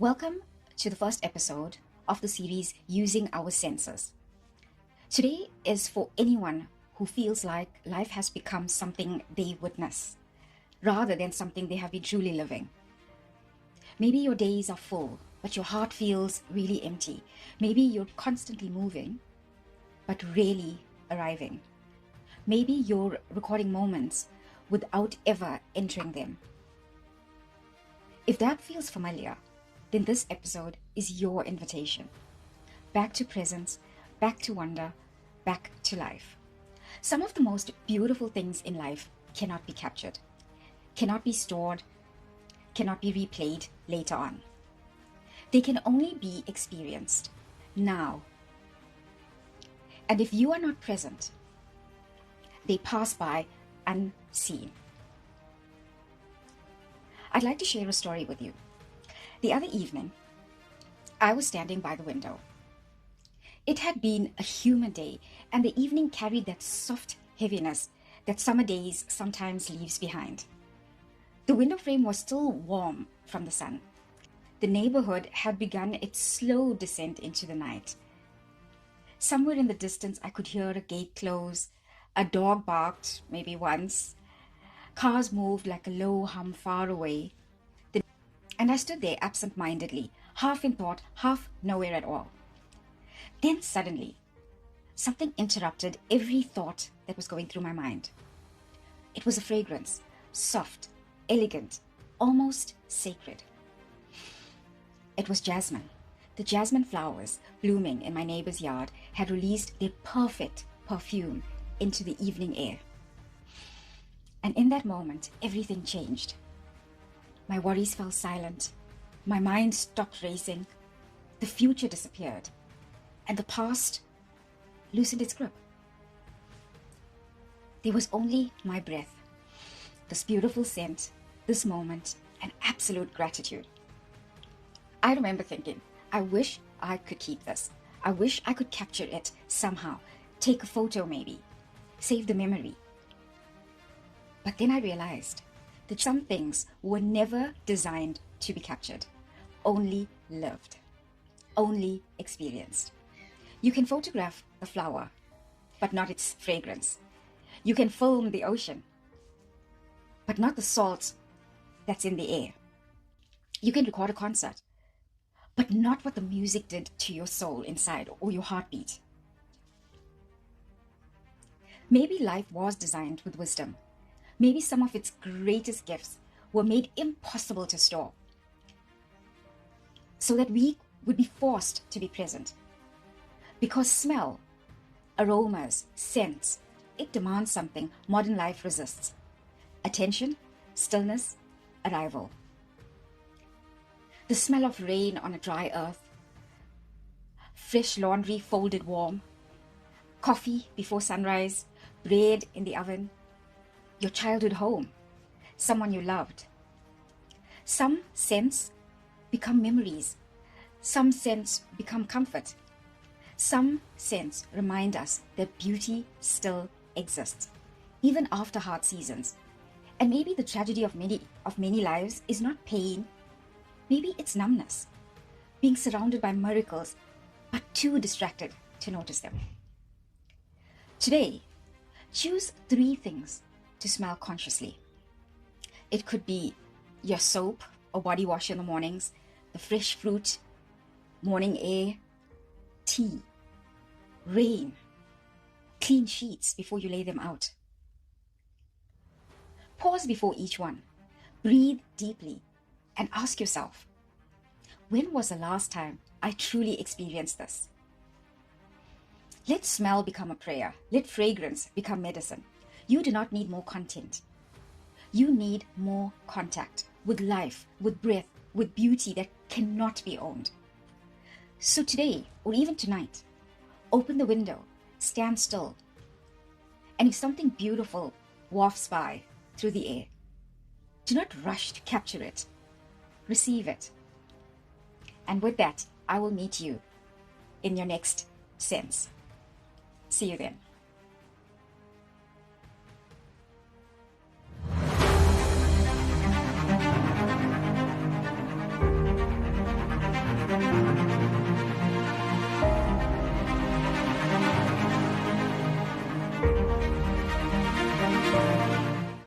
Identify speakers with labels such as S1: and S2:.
S1: Welcome to the first episode of the series Using Our Senses. Today is for anyone who feels like life has become something they witness rather than something they have been truly living. Maybe your days are full, but your heart feels really empty. Maybe you're constantly moving, but rarely arriving. Maybe you're recording moments without ever entering them. If that feels familiar, then this episode is your invitation. Back to presence, back to wonder, back to life. Some of the most beautiful things in life cannot be captured, cannot be stored, cannot be replayed later on. They can only be experienced now. And if you are not present, they pass by unseen. I'd like to share a story with you. The other evening, I was standing by the window. It had been a humid day, and the evening carried that soft heaviness that summer days sometimes leaves behind. The window frame was still warm from the sun. The neighborhood had begun its slow descent into the night. Somewhere in the distance, I could hear a gate close, a dog barked maybe once, cars moved like a low hum far away. And I stood there absent-mindedly, half in thought, half nowhere at all. Then suddenly, something interrupted every thought that was going through my mind. It was a fragrance, soft, elegant, almost sacred. It was jasmine. The jasmine flowers blooming in my neighbor's yard had released their perfect perfume into the evening air. And in that moment, everything changed. My worries fell silent. My mind stopped racing. The future disappeared. And the past loosened its grip. There was only my breath, this beautiful scent, this moment, and absolute gratitude. I remember thinking, I wish I could keep this. I wish I could capture it somehow. Take a photo maybe. Save the memory. But then I realized that some things were never designed to be captured, only lived, only experienced. You can photograph a flower, but not its fragrance. You can film the ocean, but not the salt that's in the air. You can record a concert, but not what the music did to your soul inside or your heartbeat. Maybe life was designed with wisdom. Maybe some of its greatest gifts were made impossible to store, so that we would be forced to be present. Because smell, aromas, scents, it demands something modern life resists. Attention, stillness, arrival. The smell of rain on a dry earth, fresh laundry folded warm, coffee before sunrise, bread in the oven, your childhood home, someone you loved. Some scents become memories. Some scents become comfort. Some scents remind us that beauty still exists, even after hard seasons. And maybe the tragedy of many lives is not pain. Maybe it's numbness, being surrounded by miracles, but too distracted to notice them. Today, choose 3 things to smell consciously. It could be your soap or body wash in the mornings, the fresh fruit, morning air, tea, rain, clean sheets before you lay them out. Pause before each one, breathe deeply, and ask yourself, when was the last time I truly experienced this? Let smell become a prayer. Let fragrance become medicine. You do not need more content. You need more contact with life, with breath, with beauty that cannot be owned. So today, or even tonight, open the window, stand still, and if something beautiful wafts by through the air, do not rush to capture it. Receive it. And with that, I will meet you in your next sense. See you then.